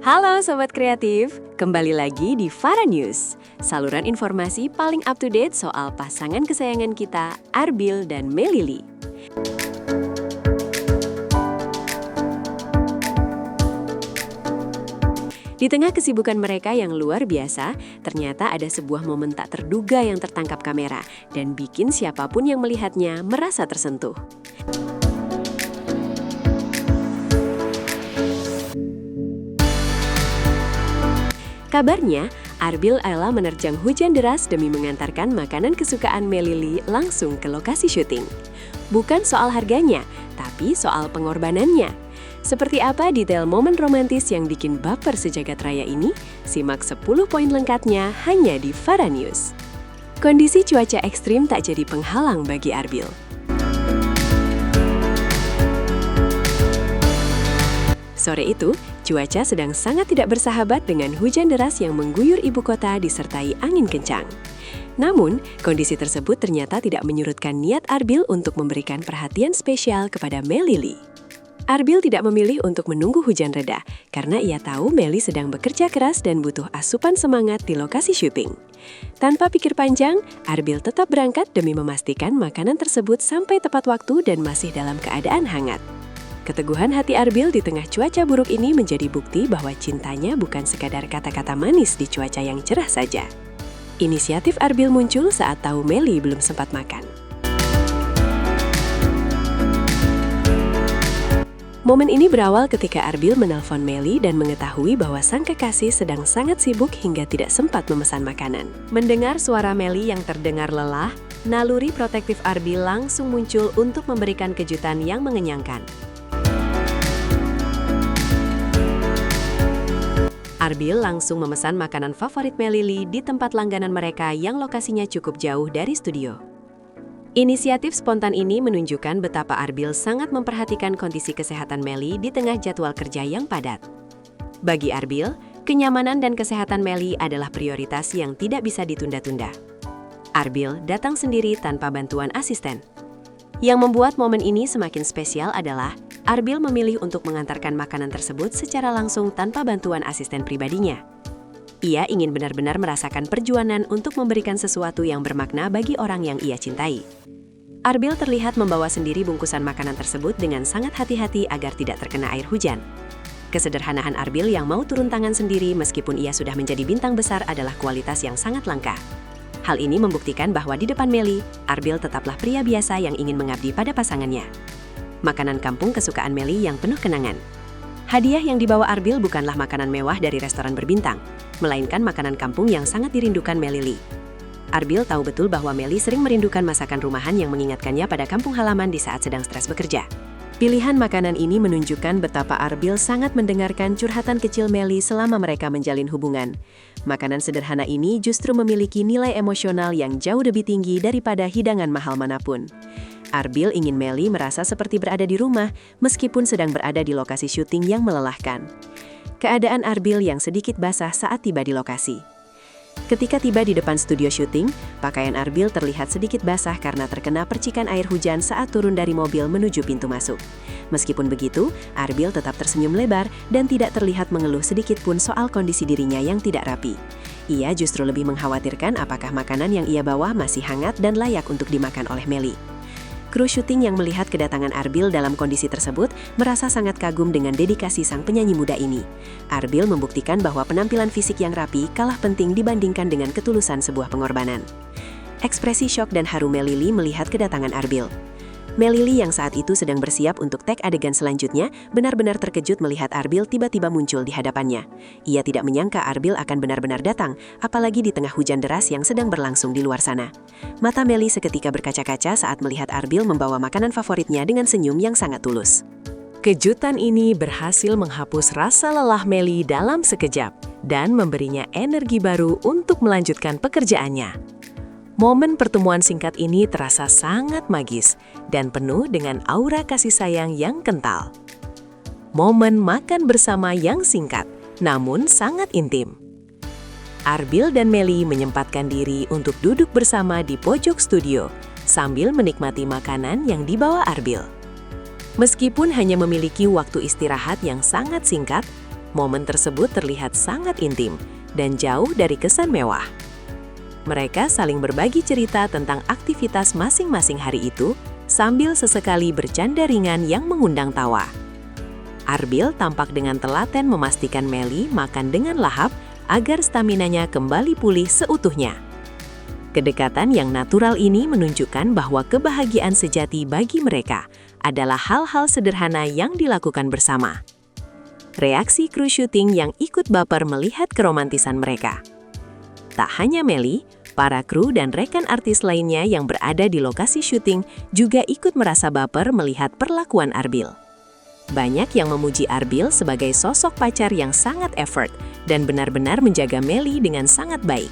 Halo Sobat Kreatif, kembali lagi di Fara News, saluran informasi paling up to date soal pasangan kesayangan kita, Arbil dan Melily. Di tengah kesibukan mereka yang luar biasa, ternyata ada sebuah momen tak terduga yang tertangkap kamera dan bikin siapapun yang melihatnya merasa tersentuh. Kabarnya, Arbil rela menerjang hujan deras demi mengantarkan makanan kesukaan Melily langsung ke lokasi syuting. Bukan soal harganya, tapi soal pengorbanannya. Seperti apa detail momen romantis yang bikin baper sejagat raya ini? Simak 10 poin lengkapnya hanya di Fara News. Kondisi cuaca ekstrim tak jadi penghalang bagi Arbil. Sore itu, cuaca sedang sangat tidak bersahabat dengan hujan deras yang mengguyur ibu kota disertai angin kencang. Namun, kondisi tersebut ternyata tidak menyurutkan niat Arbil untuk memberikan perhatian spesial kepada Melily. Arbil tidak memilih untuk menunggu hujan reda, karena ia tahu Melly sedang bekerja keras dan butuh asupan semangat di lokasi syuting. Tanpa pikir panjang, Arbil tetap berangkat demi memastikan makanan tersebut sampai tepat waktu dan masih dalam keadaan hangat. Keteguhan hati Arbil di tengah cuaca buruk ini menjadi bukti bahwa cintanya bukan sekadar kata-kata manis di cuaca yang cerah saja. Inisiatif Arbil muncul saat tahu Melly belum sempat makan. Momen ini berawal ketika Arbil menelpon Melly dan mengetahui bahwa sang kekasih sedang sangat sibuk hingga tidak sempat memesan makanan. Mendengar suara Melly yang terdengar lelah, naluri protektif Arbil langsung muncul untuk memberikan kejutan yang mengenyangkan. Arbil langsung memesan makanan favorit Melily di tempat langganan mereka yang lokasinya cukup jauh dari studio. Inisiatif spontan ini menunjukkan betapa Arbil sangat memperhatikan kondisi kesehatan Melly di tengah jadwal kerja yang padat. Bagi Arbil, kenyamanan dan kesehatan Melly adalah prioritas yang tidak bisa ditunda-tunda. Arbil datang sendiri tanpa bantuan asisten. Yang membuat momen ini semakin spesial adalah Arbil memilih untuk mengantarkan makanan tersebut secara langsung tanpa bantuan asisten pribadinya. Ia ingin benar-benar merasakan perjuangan untuk memberikan sesuatu yang bermakna bagi orang yang ia cintai. Arbil terlihat membawa sendiri bungkusan makanan tersebut dengan sangat hati-hati agar tidak terkena air hujan. Kesederhanaan Arbil yang mau turun tangan sendiri meskipun ia sudah menjadi bintang besar adalah kualitas yang sangat langka. Hal ini membuktikan bahwa di depan Melly, Arbil tetaplah pria biasa yang ingin mengabdi pada pasangannya. Makanan kampung kesukaan Melly yang penuh kenangan. Hadiah yang dibawa Arbil bukanlah makanan mewah dari restoran berbintang, melainkan makanan kampung yang sangat dirindukan Melly. Arbil tahu betul bahwa Melly sering merindukan masakan rumahan yang mengingatkannya pada kampung halaman di saat sedang stres bekerja. Pilihan makanan ini menunjukkan betapa Arbil sangat mendengarkan curhatan kecil Melly selama mereka menjalin hubungan. Makanan sederhana ini justru memiliki nilai emosional yang jauh lebih tinggi daripada hidangan mahal manapun. Arbil ingin Melly merasa seperti berada di rumah meskipun sedang berada di lokasi syuting yang melelahkan. Keadaan Arbil yang sedikit basah saat tiba di lokasi. Ketika tiba di depan studio syuting, pakaian Arbil terlihat sedikit basah karena terkena percikan air hujan saat turun dari mobil menuju pintu masuk. Meskipun begitu, Arbil tetap tersenyum lebar dan tidak terlihat mengeluh sedikit pun soal kondisi dirinya yang tidak rapi. Ia justru lebih mengkhawatirkan apakah makanan yang ia bawa masih hangat dan layak untuk dimakan oleh Melly. Kru syuting yang melihat kedatangan Arbil dalam kondisi tersebut merasa sangat kagum dengan dedikasi sang penyanyi muda ini. Arbil membuktikan bahwa penampilan fisik yang rapi kalah penting dibandingkan dengan ketulusan sebuah pengorbanan. Ekspresi syok dan haru Melly melihat kedatangan Arbil. Melly yang saat itu sedang bersiap untuk tag adegan selanjutnya benar-benar terkejut melihat Arbil tiba-tiba muncul di hadapannya. Ia tidak menyangka Arbil akan benar-benar datang, apalagi di tengah hujan deras yang sedang berlangsung di luar sana. Mata Melly seketika berkaca-kaca saat melihat Arbil membawa makanan favoritnya dengan senyum yang sangat tulus. Kejutan ini berhasil menghapus rasa lelah Melly dalam sekejap dan memberinya energi baru untuk melanjutkan pekerjaannya. Momen pertemuan singkat ini terasa sangat magis dan penuh dengan aura kasih sayang yang kental. Momen makan bersama yang singkat, namun sangat intim. Arbil dan Melly menyempatkan diri untuk duduk bersama di pojok studio, sambil menikmati makanan yang dibawa Arbil. Meskipun hanya memiliki waktu istirahat yang sangat singkat, Momen tersebut terlihat sangat intim dan jauh dari kesan mewah. Mereka saling berbagi cerita tentang aktivitas masing-masing hari itu, sambil sesekali bercanda ringan yang mengundang tawa. Arbil tampak dengan telaten memastikan Melly makan dengan lahap agar staminanya kembali pulih seutuhnya. Kedekatan yang natural ini menunjukkan bahwa kebahagiaan sejati bagi mereka adalah hal-hal sederhana yang dilakukan bersama. Reaksi kru syuting yang ikut baper melihat keromantisan mereka. Tak hanya Melly, para kru dan rekan artis lainnya yang berada di lokasi syuting juga ikut merasa baper melihat perlakuan Arbil. Banyak yang memuji Arbil sebagai sosok pacar yang sangat effort dan benar-benar menjaga Melly dengan sangat baik.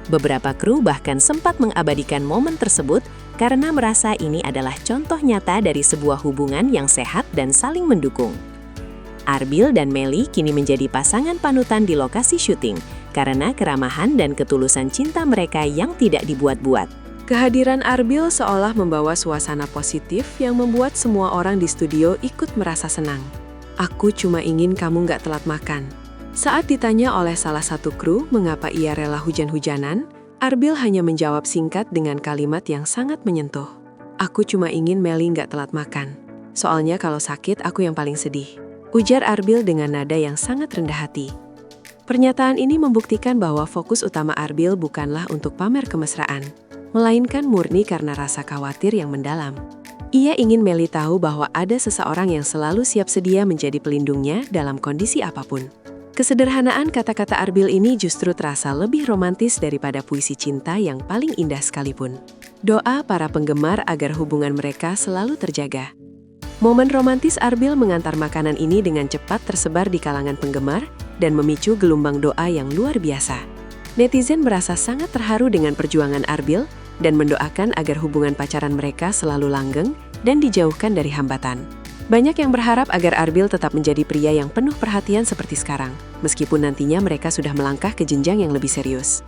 Beberapa kru bahkan sempat mengabadikan momen tersebut karena merasa ini adalah contoh nyata dari sebuah hubungan yang sehat dan saling mendukung. Arbil dan Melly kini menjadi pasangan panutan di lokasi syuting karena keramahan dan ketulusan cinta mereka yang tidak dibuat-buat. Kehadiran Arbil seolah membawa suasana positif yang membuat semua orang di studio ikut merasa senang. "Aku cuma ingin kamu nggak telat makan." Saat ditanya oleh salah satu kru mengapa ia rela hujan-hujanan, Arbil hanya menjawab singkat dengan kalimat yang sangat menyentuh. "Aku cuma ingin Melly nggak telat makan. Soalnya kalau sakit aku yang paling sedih." Ujar Arbil dengan nada yang sangat rendah hati. Pernyataan ini membuktikan bahwa fokus utama Arbil bukanlah untuk pamer kemesraan, melainkan murni karena rasa khawatir yang mendalam. Ia ingin Melly tahu bahwa ada seseorang yang selalu siap sedia menjadi pelindungnya dalam kondisi apapun. Kesederhanaan kata-kata Arbil ini justru terasa lebih romantis daripada puisi cinta yang paling indah sekalipun. Doa para penggemar agar hubungan mereka selalu terjaga. Momen romantis Arbil mengantar makanan ini dengan cepat tersebar di kalangan penggemar dan memicu gelombang doa yang luar biasa. Netizen merasa sangat terharu dengan perjuangan Arbil dan mendoakan agar hubungan pacaran mereka selalu langgeng dan dijauhkan dari hambatan. Banyak yang berharap agar Arbil tetap menjadi pria yang penuh perhatian seperti sekarang, meskipun nantinya mereka sudah melangkah ke jenjang yang lebih serius.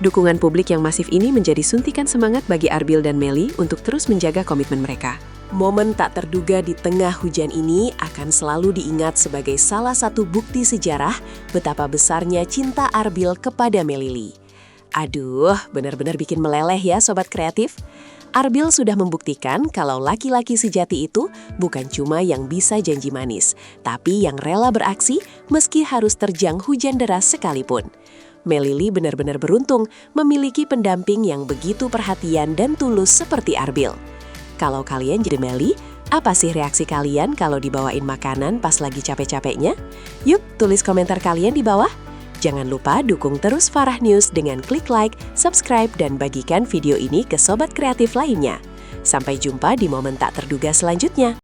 Dukungan publik yang masif ini menjadi suntikan semangat bagi Arbil dan Melly untuk terus menjaga komitmen mereka. Momen tak terduga di tengah hujan ini akan selalu diingat sebagai salah satu bukti sejarah betapa besarnya cinta Arbil kepada Melly. Aduh, benar-benar bikin meleleh ya Sobat Kreatif. Arbil sudah membuktikan kalau laki-laki sejati itu bukan cuma yang bisa janji manis, tapi yang rela beraksi meski harus terjang hujan deras sekalipun. Melly benar-benar beruntung memiliki pendamping yang begitu perhatian dan tulus seperti Arbil. Kalau kalian jadi Melly, apa sih reaksi kalian kalau dibawain makanan pas lagi capek-capeknya? Yuk, tulis komentar kalian di bawah. Jangan lupa dukung terus Farah News dengan klik like, subscribe, dan bagikan video ini ke Sobat Kreatif lainnya. Sampai jumpa di momen tak terduga selanjutnya.